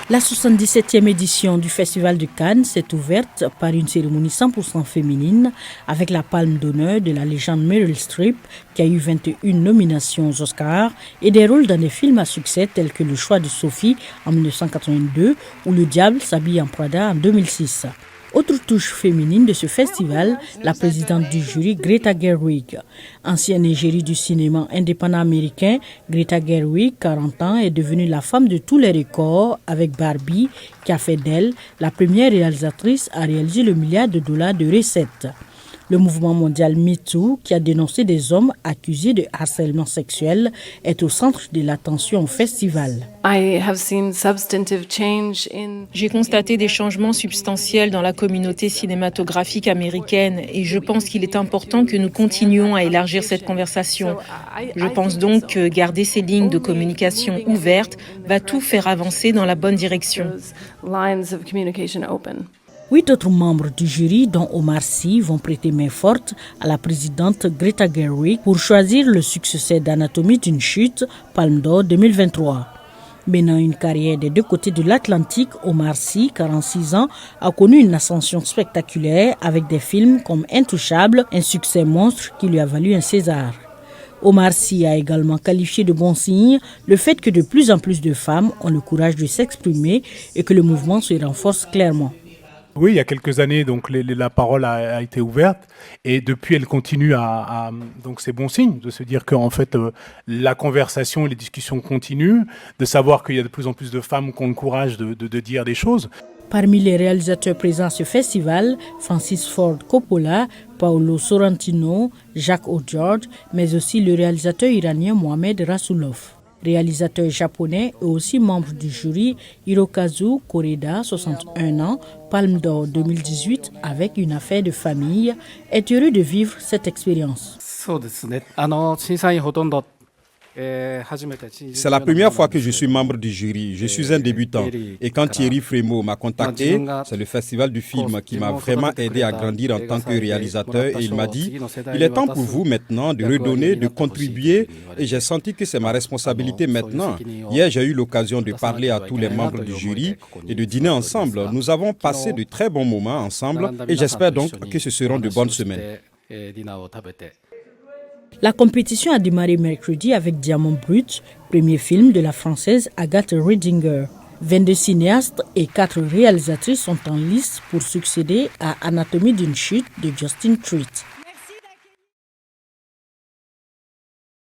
La 77e édition du Festival de Cannes s'est ouverte par une cérémonie 100% féminine avec la palme d'honneur de la légende Meryl Streep qui a eu 21 nominations aux Oscars et des rôles dans des films à succès tels que Le Choix de Sophie en 1982 ou Le Diable s'habille en Prada en 2006. Autre touche féminine de ce festival, la présidente du jury Greta Gerwig. Ancienne égérie du cinéma indépendant américain, Greta Gerwig, 40 ans, est devenue la femme de tous les records avec Barbie, qui a fait d'elle la première réalisatrice à réaliser le milliard de dollars de recettes. Le mouvement mondial MeToo, qui a dénoncé des hommes accusés de harcèlement sexuel, est au centre de l'attention au festival. J'ai constaté des changements substantiels dans la communauté cinématographique américaine et je pense qu'il est important que nous continuions à élargir cette conversation. Je pense donc que garder ces lignes de communication ouvertes va tout faire avancer dans la bonne direction. 8 autres membres du jury, dont Omar Sy, vont prêter main forte à la présidente Greta Gerwig pour choisir le successeur d'Anatomie d'une chute, Palme d'Or 2023. Menant une carrière des deux côtés de l'Atlantique, Omar Sy, 46 ans, a connu une ascension spectaculaire avec des films comme Intouchable, un succès monstre qui lui a valu un César. Omar Sy a également qualifié de bon signe le fait que de plus en plus de femmes ont le courage de s'exprimer et que le mouvement se renforce clairement. Oui, il y a quelques années, donc la parole a été ouverte et depuis elle continue donc c'est bon signe de se dire qu'en fait la conversation et les discussions continuent, de savoir qu'il y a de plus en plus de femmes qui ont le courage de dire des choses. Parmi les réalisateurs présents à ce festival, Francis Ford Coppola, Paolo Sorrentino, Jacques Ojord, mais aussi le réalisateur iranien Mohamed Rasoulov. Réalisateur japonais et aussi membre du jury, Hirokazu Koreda, 61 ans, Palme d'Or 2018 avec Une affaire de famille, est heureux de vivre cette expérience. C'est la première fois que je suis membre du jury. Je suis un débutant. Et quand Thierry Frémaux m'a contacté, c'est le festival du film qui m'a vraiment aidé à grandir en tant que réalisateur. Et il m'a dit, il est temps pour vous maintenant de redonner, de contribuer. Et j'ai senti que c'est ma responsabilité maintenant. Hier, j'ai eu l'occasion de parler à tous les membres du jury et de dîner ensemble. Nous avons passé de très bons moments ensemble et j'espère donc que ce seront de bonnes semaines. La compétition a démarré mercredi avec Diamant Brut, premier film de la française Agathe Riedinger. 22 cinéastes et 4 réalisatrices sont en lice pour succéder à Anatomie d'une chute de Justin Treat.